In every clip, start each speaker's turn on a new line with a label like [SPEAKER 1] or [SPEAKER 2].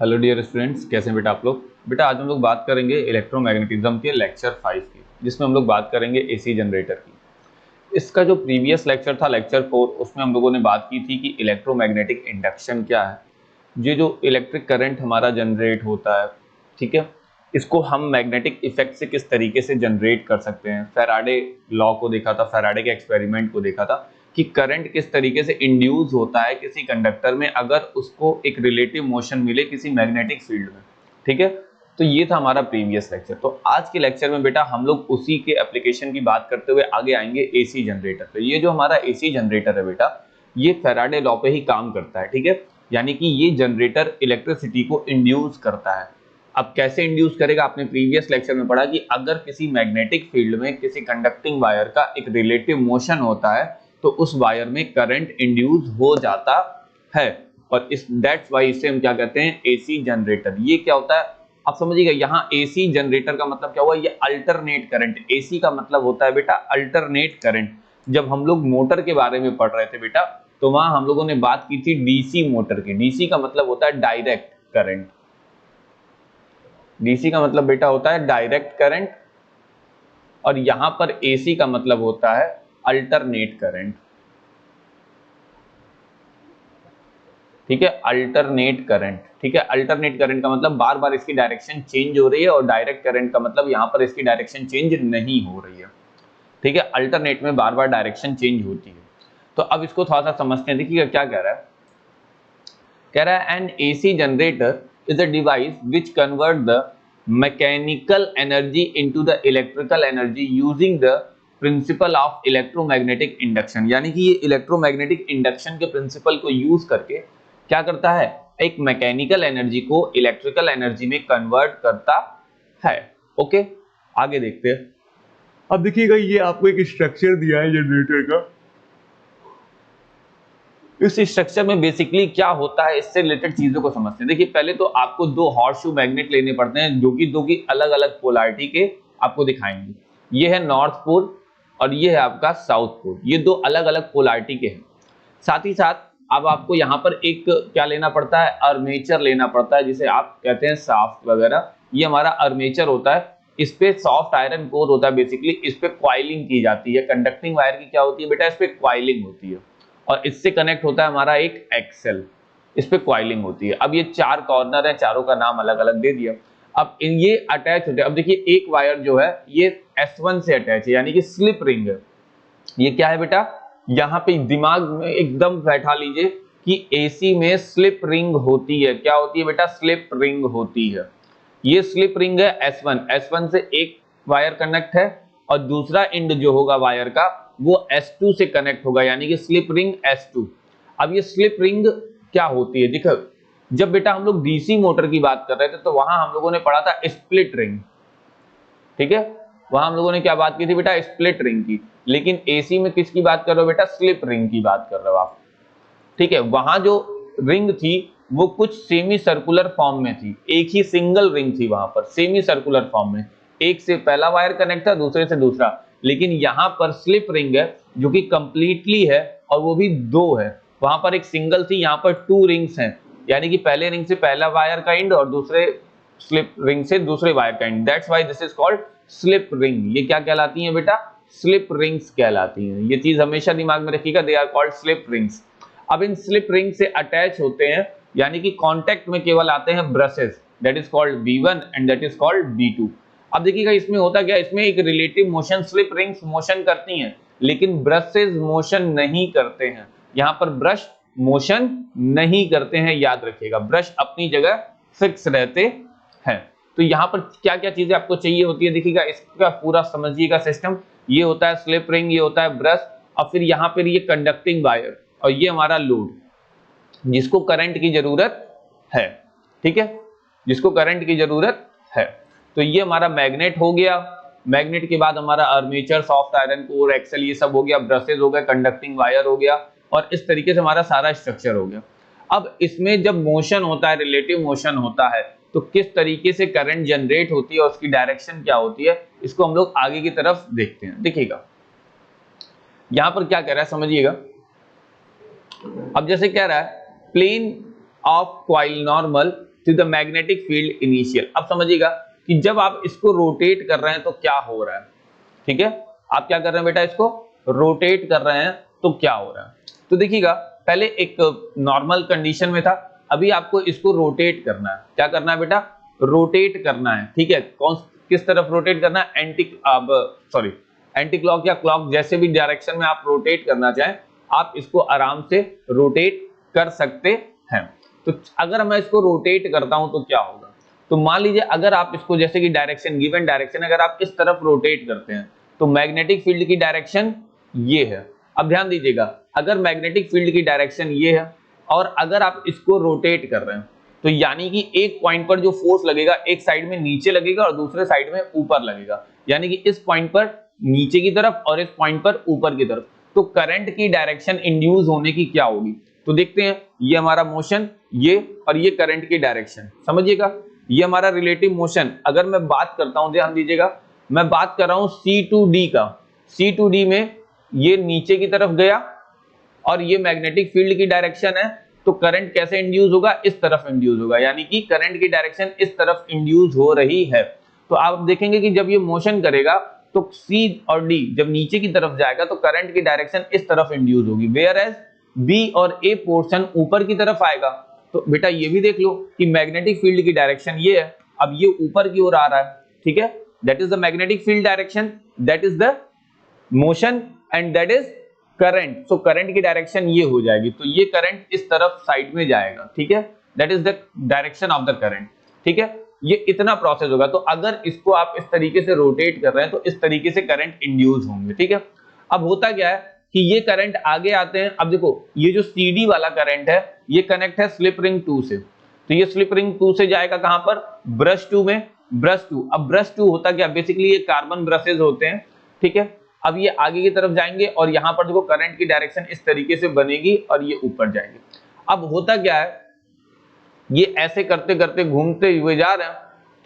[SPEAKER 1] Hello dear students, कैसे हैं बेटा आप लोग। बेटा आज हम लोग बात करेंगे इलेक्ट्रोमैग्नेटिज्म के लेक्चर 5 की, जिसमें हम लोग बात करेंगे एसी जनरेटर की। इसका जो प्रीवियस लेक्चर था लेक्चर 4, उसमें हम लोगों ने बात की थी कि इलेक्ट्रोमैग्नेटिक इंडक्शन क्या है। ये जो इलेक्ट्रिक करंट हमारा जनरेट होता है, ठीक है, इसको हम मैग्नेटिक इफेक्ट से किस तरीके से जनरेट कर सकते हैं। फैराडे लॉ को देखा था, फैराडे के एक्सपेरिमेंट को देखा था कि करंट किस तरीके से इंड्यूस होता है किसी कंडक्टर में अगर उसको एक रिलेटिव मोशन मिले किसी मैग्नेटिक फील्ड में। ठीक है, तो ये था हमारा प्रीवियस लेक्चर। तो आज के लेक्चर में बेटा हम लोग उसी के एप्लीकेशन की बात करते हुए आगे आएंगे एसी जनरेटर पे। ये जो हमारा एसी जनरेटर है बेटा, ये फैराडे लॉ पे ही काम करता है। ठीक है, यानी कि ये जनरेटर इलेक्ट्रिसिटी को इंड्यूस करता है। अब कैसे इंड्यूस करेगा, आपने प्रीवियस लेक्चर में पढ़ा कि अगर किसी मैग्नेटिक फील्ड में किसी कंडक्टिंग वायर का एक रिलेटिव मोशन होता है तो उस वायर में करंट इंड्यूस हो जाता है, और इस दैट्स वाई इसे हम क्या कहते हैं, एसी जनरेटर। ये क्या होता है आप समझिएगा। यहाँ एसी जनरेटर का मतलब क्या हुआ, ये अल्टरनेट करंट। एसी का मतलब होता है बेटा अल्टरनेट करंट। जब हम लोग मोटर के बारे में पढ़ रहे थे बेटा, तो वहां हम लोगों ने बात की थी डीसी मोटर की। डीसी का मतलब होता है डायरेक्ट करंट। डीसी का मतलब बेटा होता है डायरेक्ट करंट, और यहां पर एसी का मतलब होता है अल्टरनेट करंट। ठीक है, अल्टरनेट करंट। ठीक है, अल्टरनेट करंट का मतलब बार बार इसकी डायरेक्शन चेंज हो रही है, और डायरेक्ट करंट का मतलब यहां पर इसकी डायरेक्शन चेंज नहीं हो रही है। ठीक है, अल्टरनेट में बार बार डायरेक्शन चेंज होती है। तो अब इसको थोड़ा सा समझते हैं। देखिए क्या कह रहा है, कह रहा है N AC generator is a device which convert the mechanical energy into the electrical energy using the principle of electromagnetic induction. यानी कि ये इलेक्ट्रोमैग्नेटिक इंडक्शन के प्रिंसिपल को यूज करके क्या करता है, एक मैकेनिकल एनर्जी को इलेक्ट्रिकल एनर्जी में कन्वर्ट करता है। ओके, आगे देखते हैं। अब देखिएगा, ये आपको एक स्ट्रक्चर दिया है जनरेटर का। इस स्ट्रक्चर में बेसिकली क्या होता है, इससे रिलेटेड चीजों को समझते हैं। देखिए पहले तो आपको दो हॉर्सशू मैग्नेट लेने पड़ते हैं, जो कि दो की अलग अलग पोलैरिटी के आपको दिखाएंगे। ये है नॉर्थ पोल और ये है आपका साउथ पोल। ये दो अलग अलग पोलैरिटी के हैं। साथ ही साथ अब आपको यहाँ पर एक क्या लेना पड़ता है, आर्मेचर लेना पड़ता है, जिसे आप कहते हैं शाफ्ट वगैरह। ये हमारा आर्मेचर होता है। इस पे सॉफ्ट आयरन कोर होता है। बेसिकली इस पे क्वाइलिंग की जाती है। कंडक्टिंग वायर की क्या होती है बेटा, इस पे क्वाइलिंग होती है, और इससे कनेक्ट होता है हमारा एक एक्सेल। इस पे क्वाइलिंग होती है। अब ये चार कॉर्नर है, चारों का नाम अलग अलग दे दिया। अब इन ये अटैच होते हैं। अब देखिए एक वायर जो है ये S1 से अटैच है, यानी कि स्लिप रिंग है। ये क्या है बेटा, यहाँ पे दिमाग में एकदम बैठा लीजिए कि एसी में स्लिप रिंग होती है। क्या होती है बेटा, स्लिप रिंग होती है। ये स्लिप रिंग है S1। S1 से एक वायर कनेक्ट है, और दूसरा एंड जो होगा वायर का वो S2 से कनेक्ट होगा, यानी कि स्लिप रिंग S2। अब ये स्लिप रिंग क्या होती है, देखो जब बेटा हम लोग डीसी मोटर की बात कर रहे थे तो वहां हम लोगों ने पढ़ा था स्प्लिट रिंग। ठीक है, वहां हम लोगों ने क्या बात की थी बेटा, स्प्लिट रिंग की। लेकिन एसी में किसकी बात कर रहे हो बेटा, स्लिप रिंग की बात कर रहे हो आप। ठीक है, वहां जो रिंग थी वो कुछ सेमी सर्कुलर फॉर्म में थी। एक ही सिंगल रिंग थी वहां पर, सेमी सर्कुलर फॉर्म में। एक से पहला वायर कनेक्ट था, दूसरे से दूसरा। लेकिन यहां पर स्लिप रिंग है जो कि कंप्लीटली है, और वो भी दो है। वहां पर एक सिंगल थी, यहाँ पर टू रिंग्स हैं, यानी कि पहले रिंग से पहला वायर का एंड और दूसरे स्लिप रिंग से दूसरे वायर का and. That's why this is called slip ring. ये क्या कहलाती है बेटा, स्लिप रिंग्स कहलाती हैं। ये चीज हमेशा दिमाग में रखिएगा, they are called slip rings. अब इन स्लिप रिंग से अटैच होते हैं, यानी कि कांटेक्ट में केवल आते हैं brushes, that is called B1 and that is called B2। अब देखिएगा इसमें होता क्या है, इसमें एक relative motion slip rings motion करती हैं, लेकिन ब्रशेस मोशन नहीं करते हैं। यहाँ पर ब्रश मोशन नहीं करते हैं, याद रखिएगा, ब्रश अपनी जगह फिक्स रहते हैं। तो यहाँ पर क्या क्या चीजें आपको चाहिए होती है, देखिएगा इसका पूरा समझिएगा सिस्टम। ये होता है स्लिप रिंग, ये होता है ब्रश, और फिर यहाँ पर ये कंडक्टिंग वायर, और ये हमारा लोड जिसको करंट की जरूरत है। ठीक है, जिसको करंट की जरूरत है। तो ये हमारा मैग्नेट हो गया। मैग्नेट के बाद हमारा armature, soft iron core, axle, ये सब हो गया। ब्रशेस हो गए, कंडक्टिंग वायर हो गया, और इस तरीके से हमारा सारा स्ट्रक्चर हो गया। अब इसमें जब मोशन होता है, रिलेटिव मोशन होता है, तो किस तरीके से करंट जनरेट होती है और उसकी डायरेक्शन क्या होती है, इसको हम लोग आगे की तरफ देखते हैं। देखिएगा यहां पर क्या कह रहा है, समझिएगा। अब जैसे कह रहा है plane of coil normal to the magnetic field initial. अब समझिएगा कि जब आप इसको रोटेट कर रहे हैं तो क्या हो रहा है, ठीक है, आप क्या कर रहे हैं बेटा, इसको रोटेट कर रहे हैं तो क्या हो रहा है। तो देखिएगा पहले एक नॉर्मल कंडीशन में था, अभी आपको इसको रोटेट करना है। क्या करना है बेटा, रोटेट करना है, ठीक है। कौन किस तरफ रोटेट करना है, एंटी क्लॉक या क्लॉक, जैसे भी डायरेक्शन में आप रोटेट करना चाहें आप इसको आराम से रोटेट कर सकते हैं। तो अगर मैं इसको रोटेट करता हूं तो क्या होगा, तो मान लीजिए अगर आप इसको जैसे कि डायरेक्शन, गिवन डायरेक्शन अगर आप इस तरफ रोटेट करते हैं तो मैग्नेटिक फील्ड की डायरेक्शन ये है। अब ध्यान दीजिएगा, अगर मैग्नेटिक फील्ड की डायरेक्शन ये है और अगर आप इसको रोटेट कर रहे हैं तो यानी कि एक पॉइंट पर जो फोर्स लगेगा एक साइड में नीचे लगेगा और दूसरे साइड में ऊपर लगेगा, यानी कि इस पॉइंट पर नीचे की तरफ और इस पॉइंट पर ऊपर की तरफ। तो करंट की डायरेक्शन इंड्यूस होने की क्या होगी, तो देखते हैं। ये हमारा मोशन, ये और ये करंट की डायरेक्शन, समझिएगा ये हमारा रिलेटिव मोशन। अगर मैं बात करता हूं, ध्यान दीजिएगा, मैं बात कर रहा हूं C2D का। C2D में ये नीचे की तरफ गया और ये मैग्नेटिक फील्ड की डायरेक्शन है, तो करंट कैसे इंड्यूस होगा, इस तरफ इंड्यूस होगा, यानी कि करंट की डायरेक्शन इस तरफ इंड्यूस हो रही है। तो आप देखेंगे कि जब ये मोशन करेगा तो C और D जब नीचे की तरफ जाएगा तो करंट की डायरेक्शन इस तरफ इंड्यूस होगी, वेयर एज B और A पोर्शन ऊपर की तरफ आएगा। तो बेटा ये भी देख लो कि मैग्नेटिक फील्ड की डायरेक्शन ये है, अब ये ऊपर की ओर आ रहा है, ठीक है, that is the magnetic field direction, that is the motion and that is current. So current की डायरेक्शन ये हो जाएगी, तो ये करंट इस तरफ साइड में जाएगा, ठीक है, that is the direction of the current, ठीक है। ये इतना प्रोसेस होगा। तो अगर इसको आप इस तरीके से रोटेट कर रहे हैं तो इस तरीके से करंट इंड्यूस होंगे, ठीक है। अब होता क्या है कि ये करंट आगे आते हैं। अब देखो ये जो CD वाला करंट है ये कनेक्ट है स्लिप रिंग 2 से, तो ये स्लिप रिंग 2 से जाएगा कहां पर, ब्रश 2 में, ब्रश 2। अब ब्रश 2 होता क्या, बेसिकली ये कार्बन ब्रशेज होते हैं, ठीक है। अब ये आगे की तरफ जाएंगे और यहां पर देखो करंट की डायरेक्शन इस तरीके से बनेगी और ये ऊपर जाएंगे। अब होता क्या है, ये ऐसे करते करते घूमते हुए जा रहे हैं,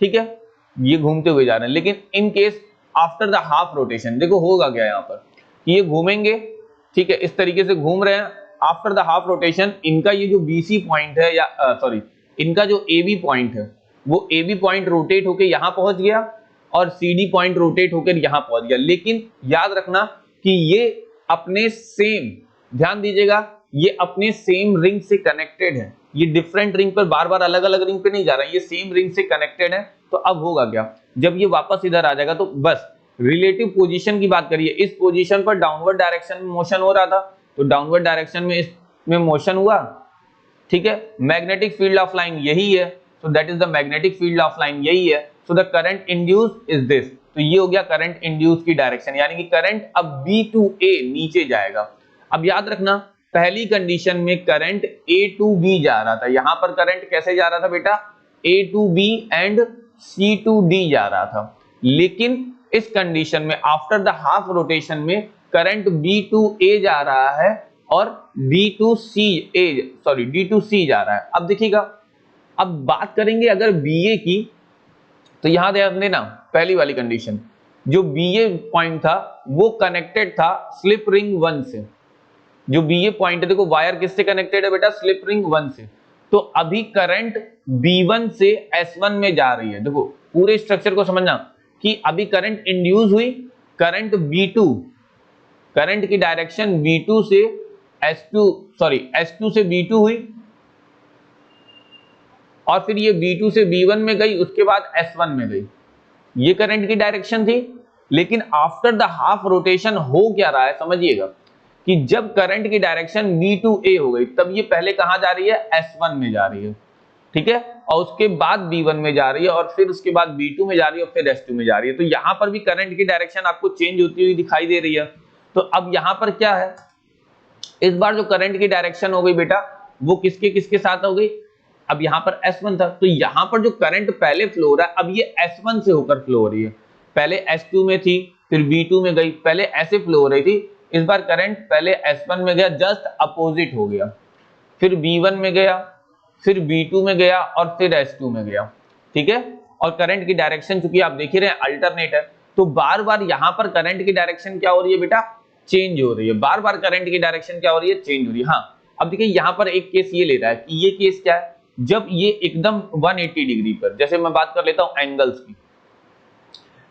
[SPEAKER 1] ठीक है, ये घूमते हुए जा रहे हैं, लेकिन in case after the half rotation देखो होगा क्या यहाँ पर, ये घूमेंगे, ठीक है, इस तरीके से घूम रहे हैं। आफ्टर द हाफ रोटेशन इनका ये जो BC पॉइंट है या सॉरी इनका जो AB पॉइंट है वो AB पॉइंट रोटेट होकर यहां पहुंच गया और CD पॉइंट रोटेट होकर यहां पहुंच गया। लेकिन याद रखना कि ये अपने सेम, ध्यान दीजिएगा, ये अपने सेम रिंग से कनेक्टेड है, ये डिफरेंट रिंग पर बार बार अलग अलग रिंग पे नहीं जा रहा है, ये सेम रिंग से कनेक्टेड है। तो अब होगा क्या, जब ये वापस इधर आ जाएगा तो बस रिलेटिव पोजीशन की बात करिए, इस पोजीशन पर डाउनवर्ड डायरेक्शन में मोशन हो रहा था तो डाउनवर्ड डायरेक्शन में इसमें मोशन हुआ, ठीक है। मैग्नेटिक फील्ड ऑफ लाइन यही है, so that is the magnetic field of line यही है, so the current induce is this. तो ये हो गया करंट इंड्यूस की डायरेक्शन, यानी कि करंट अब B to A नीचे जाएगा। अब याद रखना पहली कंडीशन में करंट A to B जा रहा था, यहां पर करंट कैसे जा रहा था बेटा, A to B and C to D जा रहा था। लेकिन इस कंडीशन में आफ्टर द हाफ रोटेशन में करंट B to A जा रहा है और D to C जा रहा है। अब देखिएगा, अब बात करेंगे अगर BA की, तो यहां ध्यान देना पहली वाली कंडीशन, जो BA पॉइंट था वो कनेक्टेड था स्लिप रिंग 1 से। जो BA पॉइंट है देखो वायर किससे कनेक्टेड है बेटा, स्लिप रिंग 1 से। तो अभी करंट B1 से S1 में जा रही है। देखो पूरे स्ट्रक्चर को समझना कि अभी करंट इंड्यूस हुई, करंट B2, करंट की डायरेक्शन B2 से S2 से B2 हुई और फिर ये B2 से B1 में गई, उसके बाद S1 में गई, ये करंट की डायरेक्शन थी। लेकिन आफ्टर द हाफ रोटेशन हो क्या रहा है समझिएगा, कि जब करंट की डायरेक्शन B to A हो गई तब ये पहले कहां जा रही है, S1 में जा रही है, ठीक है, और उसके बाद B1 में जा रही है और फिर उसके बाद B2 में जा रही है और फिर S2 में जा रही है। तो यहां पर भी करंट की डायरेक्शन आपको चेंज होती हुई दिखाई दे रही है। तो अब यहां पर क्या है, इस बार जो करंट की डायरेक्शन हो गई बेटा वो किसके किसके साथ हो गई, अब यहां पर S1 था, तो यहां पर जो करंट पहले फ्लो हो रहा है अब ये S1 से होकर फ्लो हो रही है। पहले S2 में थी, फिर B2 में गई, पहले ऐसे फ्लो हो रही थी, इस बार करंट पहले S1 में गया, जस्ट अपोजिट हो गया, फिर B1 में गया, फिर B2 में गया और फिर S2 में गया, ठीक है। और करंट की डायरेक्शन चूंकि आप देख ही रहे हैं अल्टरनेट है, तो बार बार यहां पर करंट की डायरेक्शन क्या हो रही है बेटा, चेंज हो रही है, बार बार करंट की डायरेक्शन क्या हो रही है, चेंज हो रही है। हाँ अब देखिए यहां पर एक केस ये ले रहा है कि ये केस क्या है, जब ये एकदम 180 डिग्री पर, जैसे मैं बात कर लेता हूं एंगल्स की,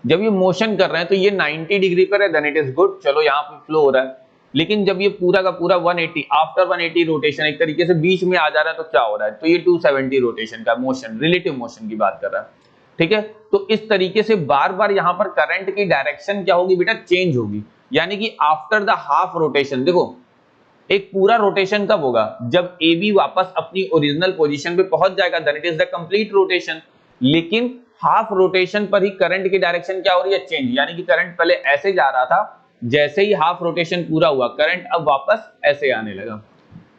[SPEAKER 1] जब ये मोशन कर रहे हैं तो ये 90 डिग्री पर है, देन इट इज गुड, चलो यहाँ पे फ्लो हो रहा है। लेकिन जब ये पूरा का पूरा 180 आफ्टर 180 रोटेशन एक तरीके से बीच में आ जा रहा है तो क्या हो रहा है, तो ये 270 रोटेशन का मोशन, रिलेटिव मोशन की बात कर रहा है, ठीक है। तो इस तरीके से बार बार यहाँ पर करंट की डायरेक्शन क्या होगी बेटा, चेंज होगी, यानी कि आफ्टर द हाफ रोटेशन, देखो एक पूरा रोटेशन कब होगा, जब ए बी वापस अपनी ओरिजिनल पोजीशन पे पहुंच जाएगा, then it is the complete rotation. लेकिन हाफ रोटेशन पर ही करंट की डायरेक्शन क्या हो रही है, चेंज, यानी कि करंट पहले ऐसे जा रहा था, जैसे ही हाफ रोटेशन पूरा हुआ करंट अब वापस ऐसे आने लगा,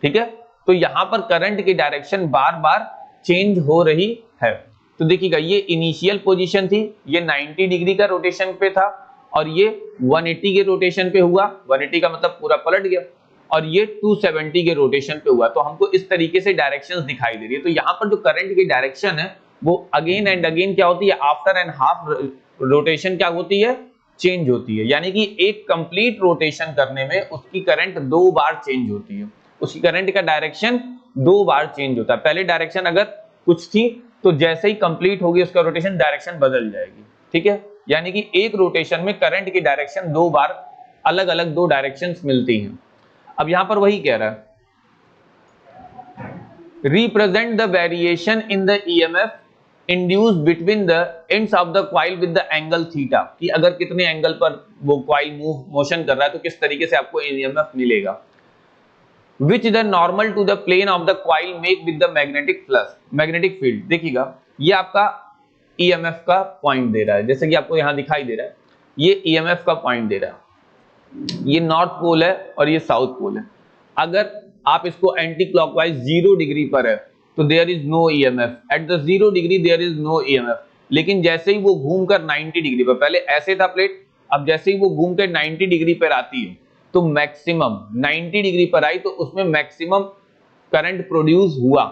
[SPEAKER 1] ठीक है। तो यहां पर करंट की डायरेक्शन बार बार चेंज हो रही है। तो देखिएगा ये इनिशियल पोजीशन थी, ये 90 डिग्री का रोटेशन पे था, और ये 180 के रोटेशन पे हुआ, 180 का मतलब पूरा पलट गया, और ये 270 के रोटेशन पे हुआ। तो हमको इस तरीके से डायरेक्शंस दिखाई दे रही है। तो यहाँ पर जो करंट की डायरेक्शन है वो अगेन एंड अगेन क्या होती है, आफ्टर एंड हाफ रोटेशन क्या होती है, चेंज होती है। यानी कि एक कंप्लीट रोटेशन करने में उसकी करंट 2 बार चेंज होती है, उसकी करंट का डायरेक्शन 2 बार चेंज होता है। पहले डायरेक्शन अगर कुछ थी तो जैसे ही कंप्लीट होगी उसका रोटेशन डायरेक्शन बदल जाएगी, ठीक है। यानी कि एक रोटेशन में करंट की डायरेक्शन 2 बार अलग अलग 2 डायरेक्शंस मिलती हैं। अब यहां पर वही कह रहा है, represent the variation in the EMF induced between the ends of the coil with the angle theta, कि अगर कितने एंगल पर वो कॉइल मोशन कर रहा है तो किस तरीके से आपको ईएमएफ मिलेगा। Which the normal to the plane of the coil make with the magnetic flux, magnetic field. देखिएगा ये आपका ईएमएफ का पॉइंट दे रहा है, जैसे कि आपको यहां दिखाई दे रहा है, ये ईएमएफ का पॉइंट दे रहा है, ये नॉर्थ पोल है और ये साउथ पोल है। अगर आप इसको एंटी क्लॉकवाइज 0 डिग्री पर है तो there is no EMF, at the 0 degree there is no EMF. लेकिन जैसे ही वो घूमकर 90 डिग्री पर, पहले ऐसे था प्लेट, अब जैसे ही वो घूमकर 90 डिग्री पर आती है तो मैक्सिमम 90 डिग्री पर आई तो उसमें मैक्सिमम करंट प्रोड्यूस हुआ,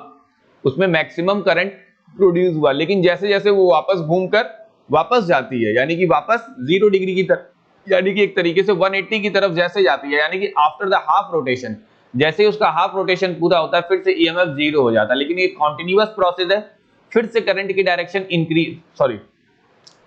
[SPEAKER 1] उसमें मैक्सिमम करंट प्रोड्यूस हुआ। लेकिन जैसे जैसे वो वापस घूमकर वापस जाती है, यानी कि वापस 0 डिग्री की तरफ, यानी कि एक तरीके से 180 की तरफ जैसे जाती है, यानी कि आफ्टर द हाफ रोटेशन, जैसे ही उसका हाफ रोटेशन पूरा होता है फिर से ईएमएफ 0 हो जाता है। लेकिन ये कॉन्टिन्यूअस प्रोसेस है, फिर से करंट की डायरेक्शन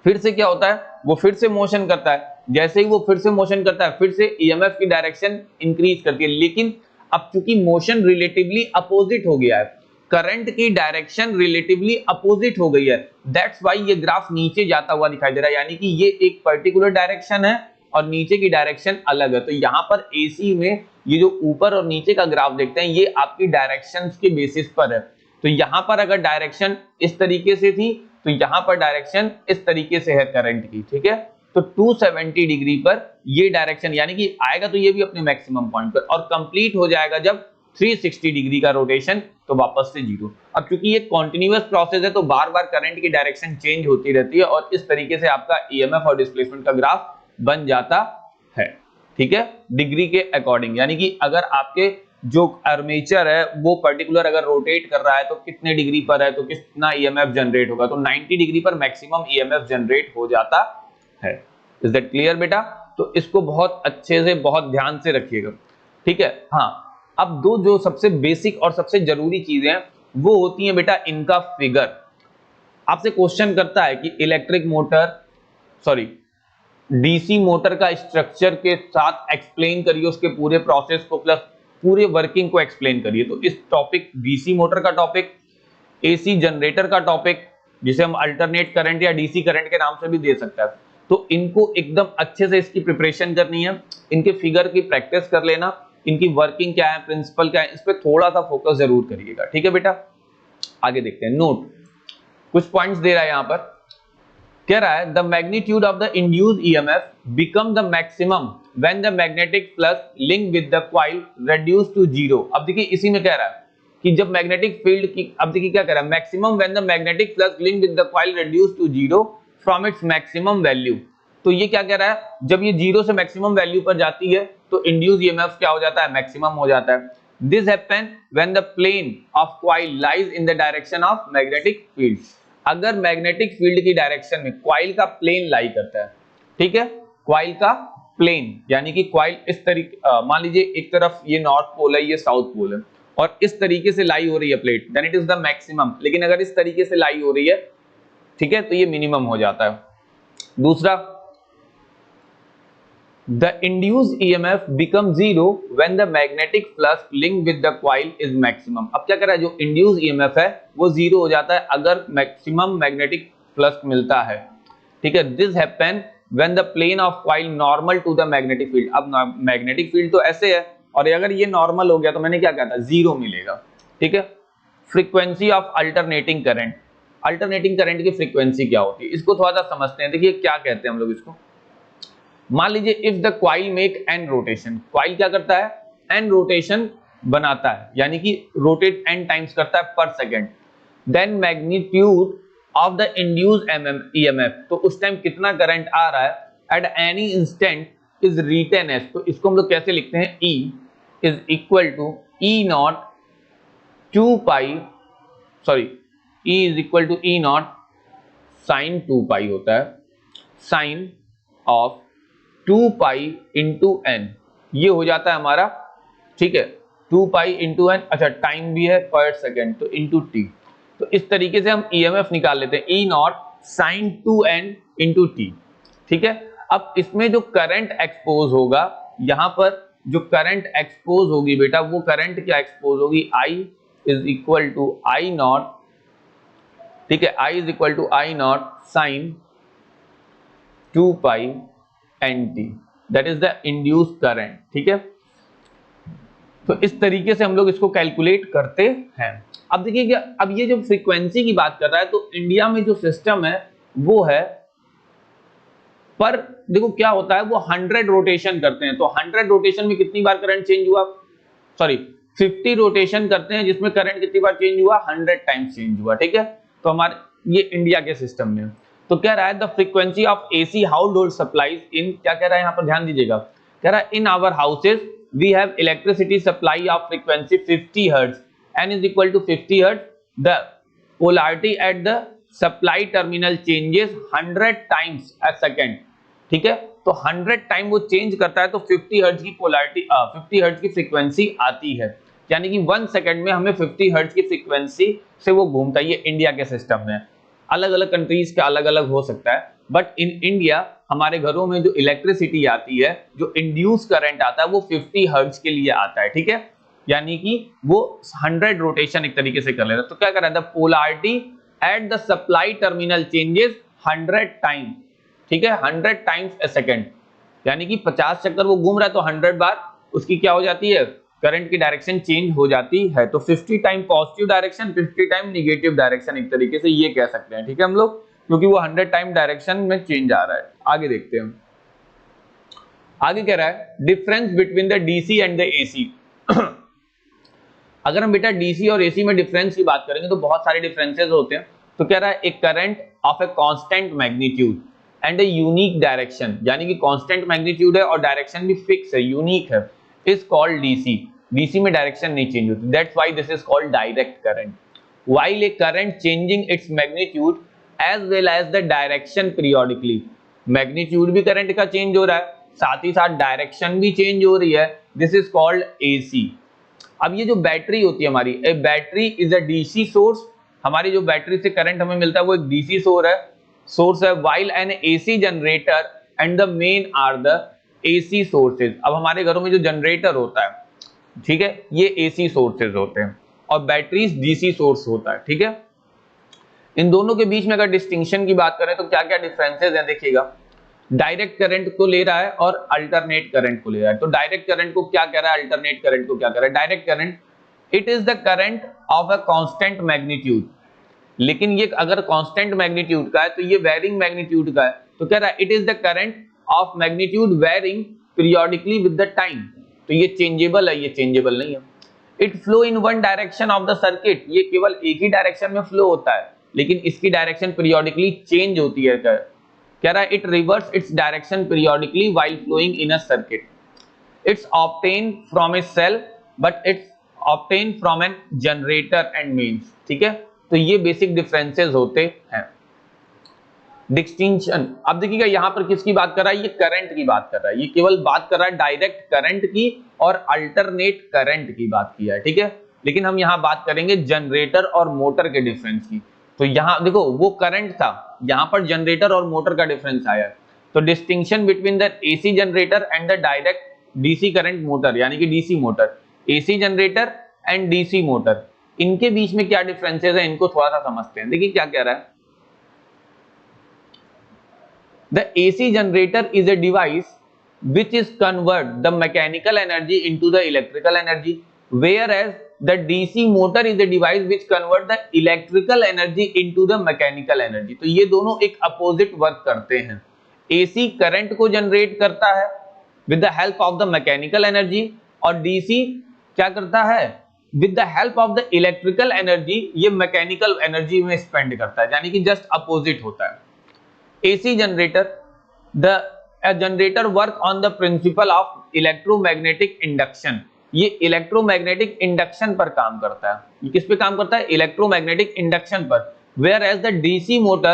[SPEAKER 1] फिर से क्या होता है, वो फिर से मोशन करता है, जैसे ही वो फिर से मोशन करता है फिर से ईएमएफ की डायरेक्शन इंक्रीज करती है। लेकिन अब चूंकि मोशन रिलेटिवली अपोजिट हो गया है, करंट की डायरेक्शन रिलेटिवली अपोजिट हो गई है, दैट्स व्हाई ये ग्राफ नीचे जाता हुआ दिखाई दे रहा है, यानी कि ये एक पर्टिकुलर डायरेक्शन है और नीचे की डायरेक्शन अलग है। तो यहाँ पर एसी में ये जो ऊपर और नीचे का ग्राफ देखते हैं ये आपकी डायरेक्शंस के बेसिस पर है। तो यहाँ पर अगर डायरेक्शन इस तरीके से थी तो यहाँ पर डायरेक्शन इस तरीके से है करंट की, ठीक है। तो 270 डिग्री पर ये डायरेक्शन यानी कि आएगा तो ये भी अपने मैक्सिमम पॉइंट पर, और कंप्लीट हो जाएगा जब 360 डिग्री का रोटेशन तो वापस से 0। अब क्योंकि ये कॉन्टिन्यूअस प्रोसेस है तो बार बार करंट की डायरेक्शन चेंज होती रहती है और इस तरीके से आपका ईएमएफ और डिस्प्लेसमेंट का ग्राफ बन जाता है, ठीक है, डिग्री के अकॉर्डिंग। यानी कि अगर आपके जो आर्मेचर है वो पर्टिकुलर अगर रोटेट कर रहा है तो कितने डिग्री पर है तो कितना ईएमएफ जनरेट होगा, तो 90 डिग्री पर मैक्सिमम ईएमएफ जनरेट हो जाता है। इज दैट क्लियर बेटा? तो इसको बहुत अच्छे से बहुत ध्यान से रखिएगा, ठीक है। हाँ, अब दो जो सबसे बेसिक और सबसे जरूरी चीजें हैं वो होती हैं बेटा इनका फिगर। आपसे क्वेश्चन करता है कि इलेक्ट्रिक मोटर डीसी मोटर का स्ट्रक्चर के साथ एक्सप्लेन करिए उसके पूरे प्रोसेस को प्लस पूरे वर्किंग को एक्सप्लेन करिए। तो इस टॉपिक डीसी मोटर का टॉपिक, एसी जनरेटर का टॉपिक जिसे हम अल्टरनेट करंट या डीसी करंट के नाम से भी दे सकते हैं, तो इनको एकदम अच्छे से इसकी प्रिपरेशन करनी है, इनके फिगर की प्रैक्टिस कर लेना, इनकी वर्किंग क्या है, प्रिंसिपल क्या है, इस पर थोड़ा सा फोकस जरूर करिएगा, ठीक है बेटा। आगे देखते हैं, नोट कुछ पॉइंट्स दे रहा है यहां पर, कह रहा है the magnitude of the induced EMF become the maximum when the magnetic flux link with the coil reduce to 0। अब देखिए इसी में कह रहा है कि जब मैग्नेटिक फील्ड की, अब देखिए क्या कह रहा है, maximum when the magnetic flux link with the coil reduce to 0 from its maximum value. तो ये क्या कह रहा है, जब ये 0 से मैक्सिमम वैल्यू पर जाती है तो इंड्यूस्ड ईएमएफ क्या हो जाता है, मैक्सिमम हो जाता है। This happen when the plane of coil lies in the direction of magnetic field. अगर मैग्नेटिक फील्ड की डायरेक्शन में कॉइल का प्लेन लाई करता है, ठीक है, कॉइल का प्लेन यानी कि कॉइल इस तरीके, मान लीजिए एक तरफ ये नॉर्थ पोल है ये साउथ पोल है, और इस तरीके से लाई हो रही है plate, then it is the maximum. लेकिन अगर इस तरीके से लाई हो रही है, ठीक है, तो ये मिनिमम हो जाता है। दूसरा, the induced EMF becomes zero when the magnetic flux linked with the coil is maximum। अब क्या कर रहा है, जो induced EMF है वो जीरो हो जाता है अगर मैक्सिमम मैग्नेटिक फ्लक्स मिलता है, ठीक है। This happen when the plane of coil normal to the magnetic field। अब मैग्नेटिक फील्ड तो ऐसे है, और अगर ये नॉर्मल हो गया तो मैंने क्या कहा था, जीरो मिलेगा, ठीक है। Frequency of alternating current, alternating current की फ्रीक्वेंसी क्या होती है, इसको थोड़ा सा समझते हैं। देखिए क्या कहते हैं हम लोग इसको। मान लीजिए if the coil make an rotation, coil क्या करता है, एन रोटेशन बनाता है, यानी कि रोटेट एन टाइम्स करता है पर second, then magnitude of the induced EMF, तो उस टाइम कितना करंट आ रहा है at any instant is written as, तो इसको हम लोग कैसे लिखते हैं, E is equal to E naught 2 pi, sorry E is equal to E naught sine 2 pi होता है, sine of 2 pi into n, ये हो जाता है हमारा, ठीक है, 2 पाई इंटू एन, अच्छा टाइम भी है पर सेकेंड, तो इंटू टी। तो इस तरीके से हम EMF निकाल लेते हैं, E naught sine 2n into t, ठीक है। अब इसमें जो करंट एक्सपोज होगा, यहां पर जो करंट एक्सपोज होगी बेटा, वो करंट क्या एक्सपोज होगी, I is equal to I naught, ठीक है, I is equal to I naught sine 2 pi NT, that is the induced current, ठीक है। तो इस तरीके से हम लोग इसको कैलकुलेट करते हैं। अब देखिए क्या, अब ये जो फ्रीक्वेंसी की बात कर रहा है, तो इंडिया में जो सिस्टम है वो है, पर देखो क्या होता है, वो 100 रोटेशन करते हैं, तो 100 रोटेशन में कितनी बार करंट चेंज हुआ, सॉरी 50 रोटेशन करते हैं जिसमें करंट कितनी बार चेंज हुआ, 100 टाइम्स चेंज हुआ, ठीक है। तो हमारे ये इंडिया के सिस्टम में, तो कह रहा है the frequency of AC house hold supplies in, क्या कह रहा है यहाँ पर ध्यान दीजिएगा, कह रहा है in our houses we have electricity supply of frequency 50 hertz, n is equal to 50 hertz, the polarity at the supply terminal changes 100 times a second, ठीक है। तो 100 टाइम वो चेंज करता है, तो 50 हर्ट्ज की पोलैरिटी 50 हर्ट्ज की फ्रीक्वेंसी आती है, यानी कि 1 सेकंड में हमें 50 हर्ट्ज की फ्रीक्वेंसी से वो घूमता है। ये इंडिया के सिस्टम में, अलग अलग कंट्रीज का अलग अलग हो सकता है, बट इन इंडिया हमारे घरों में जो इलेक्ट्रिसिटी आती है, जो इंड्यूस करंट आता है, वो 50 हर्ट्ज के लिए आता है, ठीक है, यानी कि वो 100 रोटेशन एक तरीके से कर लेता है। तो क्या कर रहा है, the polarity at the supply terminal changes 100 time, ठीक है, 100 टाइम्स अ सेकंड, यानी कि 50 चक्कर वो घूम रहा है, तो 100 बार उसकी क्या हो जाती है, करंट की डायरेक्शन चेंज हो जाती है। तो 50 time positive direction, 50 time negative direction, एक तरीके से ये कह सकते हैं, ठीक है हम लोग, क्योंकि वो 100 टाइम डायरेक्शन में चेंज आ रहा है। आगे देखते हैं, आगे कह रहा है difference between the DC and the AC। अगर हम बेटा DC और AC में डिफरेंस की बात करेंगे तो बहुत सारे डिफरेंसेस होते हैं। तो कह रहा है एक current of a constant magnitude and a unique direction, यानी कि कांस्टेंट मैग्नीट्यूड है और डायरेक्शन भी फिक्स है, यूनिक है, इज कॉल्ड DC। DC में डायरेक्शन नहीं चेंज होती, that's why this is called direct current. While a current changing its magnitude as well as the direction periodically, magnitude भी current का चेंज हो रहा है, साथ ही साथ डायरेक्शन भी चेंज हो रही है, दिस इज कॉल्ड AC। अब ये जो बैटरी होती है हमारी, a battery is a DC source, हमारी जो बैटरी से करंट हमें मिलता है वो एक DC सोर्स है, while an AC generator and the main are the AC sources. अब हमारे घरों में जो जनरेटर होता है, ठीक है, ये AC सोर्सेज होते हैं और बैटरीज DC सोर्स होता है, ठीक है। इन दोनों के बीच में अगर डिस्टिंक्शन की बात करें तो क्या क्या डिफरेंसेस हैं, देखिएगा, डायरेक्ट करंट को ले रहा है और अल्टरनेट करंट को ले रहा है। तो डायरेक्ट करंट को क्या कह रहा है, अल्टरनेट करंट को क्या कह रहा है, direct current it is the current of a constant magnitude, लेकिन ये अगर कांस्टेंट मैग्नीट्यूड का है तो ये वेरिंग मैग्नीट्यूड का है, तो कह रहा है it is the current of magnitude varying periodically with the time, तो ये चेंजेबल है, ये चेंजेबल नहीं है। It flow in one direction of the circuit, ये केवल एक ही डायरेक्शन में फ्लो होता है, लेकिन इसकी डायरेक्शन पीरियोडिकली चेंज होती है। कह रहा है it reverse its direction periodically while flowing in a circuit, it's obtain from a cell but it's obtain from an generator and mains, ठीक है। तो ये बेसिक डिफरेंसेस होते हैं। डिस्टिंक्शन, अब देखिएगा यहां पर किसकी बात कर रहा है, ये करंट की बात कर रहा है, ये केवल बात कर रहा है डायरेक्ट करंट की और अल्टरनेट करंट की बात किया है, ठीक है। लेकिन हम यहाँ बात करेंगे जनरेटर और मोटर के डिफरेंस की। तो यहाँ देखो वो करंट था, यहाँ पर जनरेटर और मोटर का डिफरेंस आया। तो distinction between the AC generator and the direct DC current motor यानी कि DC motor, AC generator and DC motor, इनके बीच में क्या डिफरेंसेस है इनको थोड़ा सा समझते हैं। देखिए क्या कह रहा है, the AC generator is a device which is convert the mechanical energy into the electrical energy, whereas the DC motor is a device which convert the electrical energy into the mechanical energy। तो ये दोनों एक opposite work करते हैं। AC current को generate करता है with the help of the mechanical energy और DC क्या करता है with the help of the electrical energy, ये मैकेनिकल एनर्जी में स्पेंड करता है, यानी कि जस्ट अपोजिट होता है। AC generator, the a generator work on the principle of electromagnetic induction, ये इलेक्ट्रोमैग्नेटिक इंडक्शन पर काम करता है। ये किस पे काम करता है, इलेक्ट्रोमैग्नेटिक इंडक्शन पर। whereas the DC motor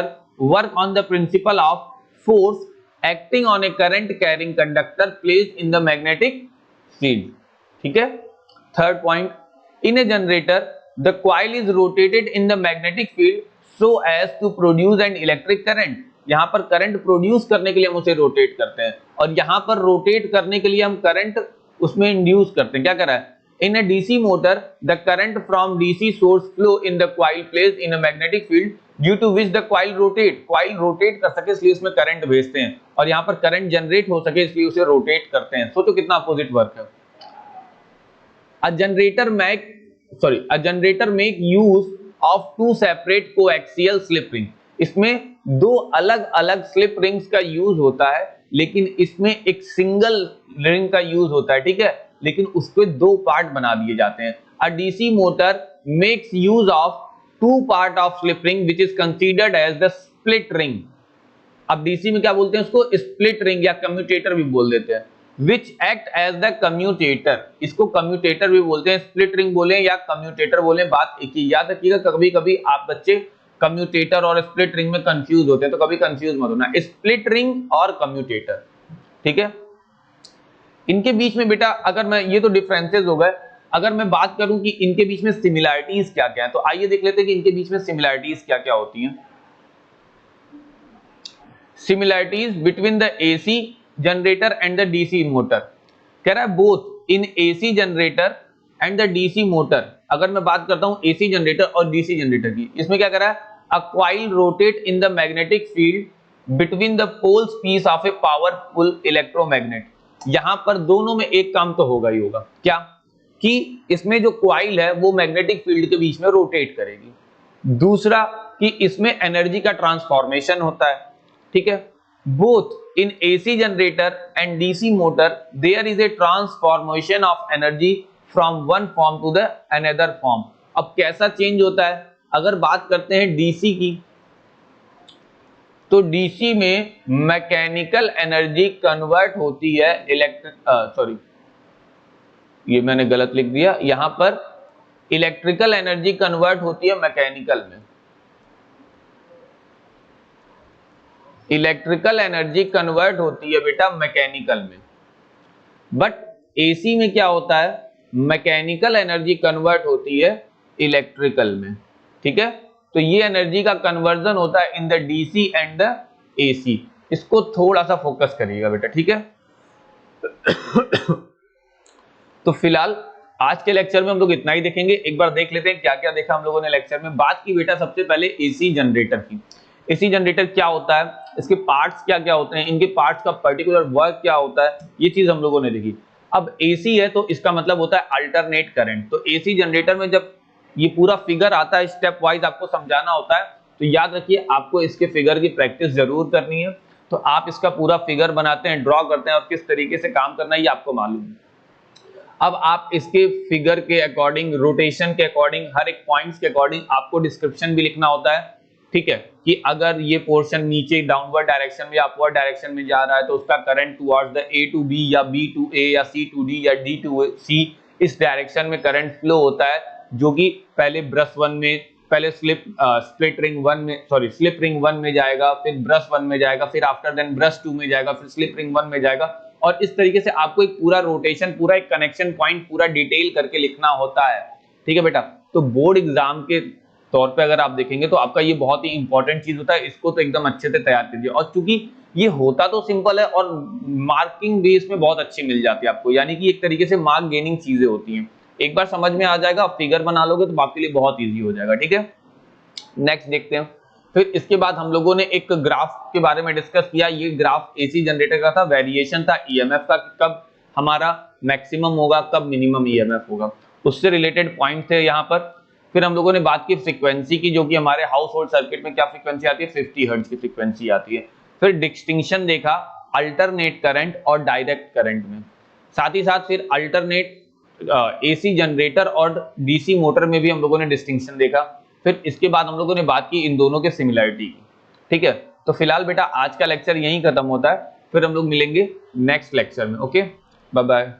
[SPEAKER 1] work on the principle of force acting on a current carrying conductor placed in the magnetic field। ठीक है। Third point, in a generator the coil is rotated in the magnetic field so as to produce an electric current। यहाँ पर current produce करने के लिए हम उसे rotate करते हैं, और यहाँ पर रोटेट करने के लिए हम करंट उसमें इंड्यूस करते हैं। क्या कर रहा है, in a DC motor the current from DC source flow in the coil placed in a magnetic field due to which the coil rotate कर सके इसलिए उसमें करंट भेजते हैं, और यहाँ पर करंट जनरेट हो सके इसलिए उसे रोटेट करते हैं। सोचो कितना अपोजिट वर्क है। A generator make use of two separate coaxial slip ring. इसमें दो अलग अलग स्लिप रिंग्स का यूज होता है, लेकिन इसमें एक सिंगल रिंग का यूज होता है। ठीक है, लेकिन उसके दो पार्ट बना दिए जाते हैं। A DC motor makes use of two part of slip ring which is considered as the split ring. अब डीसी में क्या बोलते हैं उसको, स्प्लिट रिंग या कम्यूटेटर भी बोल देते हैं। Which act as the commutator, इसको कम्यूटेटर भी बोलते हैं, स्प्लिट रिंग बोले या कम्यूटेटर बोले, बात एक ही। याद रखिएगा, कभी कभी आप बच्चे कम्यूटेटर और स्प्लिट रिंग में कंफ्यूज होते हैं, तो कभी कंफ्यूज मत होना, स्प्लिट रिंग और कम्यूटेटर। ठीक है, इनके बीच में बेटा अगर मैं, ये तो डिफरेंसेस हो गए, अगर मैं बात करूं कि इनके बीच में सिमिलैरिटीज क्या क्या है, तो आइए देख लेते हैं कि इनके बीच में सिमिलैरिटीज क्या क्या होती हैं। Similarities between the AC generator and the DC motor, कह रहा है both in AC generator and the DC motor. अगर मैं बात करता हूं एसी जनरेटर और डीसी जनरेटर की, इसमें क्या कर रहा है, a coil rotate in the magnetic field between the poles piece of a powerful electromagnet। यहां पर दोनों में एक काम तो होगा ही होगा, क्या कि इसमें जो कॉइल है वो मैग्नेटिक फील्ड के बीच में रोटेट करेगी। दूसरा कि इसमें एनर्जी का ट्रांसफॉर्मेशन होता है। ठीक है, both in AC generator and DC motor there is a transformation of energy from one form to the another form. अब कैसा चेंज होता है, अगर बात करते हैं डीसी की, तो डीसी में मैकेनिकल एनर्जी कन्वर्ट होती है ये मैंने गलत लिख दिया, यहां पर इलेक्ट्रिकल एनर्जी कन्वर्ट होती है मैकेनिकल में। इलेक्ट्रिकल एनर्जी कन्वर्ट होती है बेटा मैकेनिकल में, बट एसी में क्या होता है, मैकेनिकल एनर्जी कन्वर्ट होती है इलेक्ट्रिकल में। ठीक है, तो ये एनर्जी का कन्वर्जन होता है in the DC and the AC. इसको थोड़ा सा फोकस करिएगा बेटा। ठीक है, तो फिलहाल आज के लेक्चर में हम लोग इतना ही देखेंगे। एक बार देख लेते हैं क्या क्या देखा हम लोगों ने लेक्चर में। बात की बेटा सबसे पहले एसी जनरेटर की। एसी जनरेटर क्या होता है, इसके पार्ट्स क्या क्या होते हैं, इनके पार्ट्स का पर्टिकुलर वर्क क्या होता है, ये चीज हम लोगों ने देखी। अब एसी है तो इसका मतलब होता है अल्टरनेट करंट। तो एसी जनरेटर में जब ये पूरा फिगर आता है, स्टेप वाइज आपको समझाना होता है, तो याद रखिए आपको इसके फिगर की प्रैक्टिस जरूर करनी है। तो आप इसका पूरा फिगर बनाते हैं, ड्रॉ करते हैं, और किस तरीके से काम करना है ये आपको मालूम है। अब आप इसके फिगर के अकॉर्डिंग, रोटेशन के अकॉर्डिंग, हर एक पॉइंट्स के अकॉर्डिंग आपको डिस्क्रिप्शन भी लिखना होता है। ठीक है, कि अगर ये पोर्शन नीचे डाउनवर्ड डायरेक्शन में या अपवर्ड डायरेक्शन में जा रहा है तो उसका current towards the A to B या बी टू ए या सी टू डी या डी टू सी, इस डायरेक्शन में करंट फ्लो होता है, जो कि पहले ब्रश वन में, पहले स्प्लिट रिंग वन में, स्लिप रिंग वन में जाएगा, फिर ब्रश वन में जाएगा, फिर आफ्टर देन ब्रश टू में जाएगा, फिर स्लिप रिंग वन में जाएगा। और इस तरीके से आपको एक पूरा रोटेशन, पूरा एक कनेक्शन पॉइंट पूरा डिटेल करके लिखना होता है। ठीक है बेटा। तो बोर्ड एग्जाम के तौर पे अगर आप देखेंगे तो आपका ये बहुत ही इंपॉर्टेंट चीज होता है, इसको तो एकदम अच्छे से तैयार कीजिए। और चूंकि ये होता तो सिंपल है और मार्किंग बेस में बहुत अच्छी मिल जाती है आपको, यानी कि एक तरीके से मार्क गेनिंग चीजें होती हैं। एक बार समझ में आ जाएगा, आप फिगर बना लोगे तो आपके लिए बहुत ईजी हो जाएगा, ठीक है। नेक्स्ट देखते हैं। फिर इसके बाद हम लोगों ने एक ग्राफ के बारे में डिस्कस किया। ये ग्राफ एसी जनरेटर का था, वेरिएशन था ईएमएफ का, कब हमारा मैक्सिमम होगा कब मिनिमम ईएमएफ होगा, उससे रिलेटेड पॉइंट थे यहाँ पर। फिर हम लोगों ने बात की फ्रीक्वेंसी की, जो कि हमारे हाउस होल्ड सर्किट में क्या फ्रीक्वेंसी आती है, 50 हर्ट्ज की फ्रीक्वेंसी आती है। फिर डिस्टिंक्शन देखा अल्टरनेट करंट और डायरेक्ट करंट में। साथ ही साथ फिर अल्टरनेट एसी जनरेटर और डीसी मोटर में भी हम लोगों ने डिस्टिंक्शन देखा। फिर इसके बाद हम लोगों ने बात की इन दोनों के सिमिलरिटी की, ठीक है। तो फिलहाल बेटा आज का लेक्चर यहीं खत्म होता है, फिर हम लोग मिलेंगे नेक्स्ट लेक्चर में। Okay, bye bye.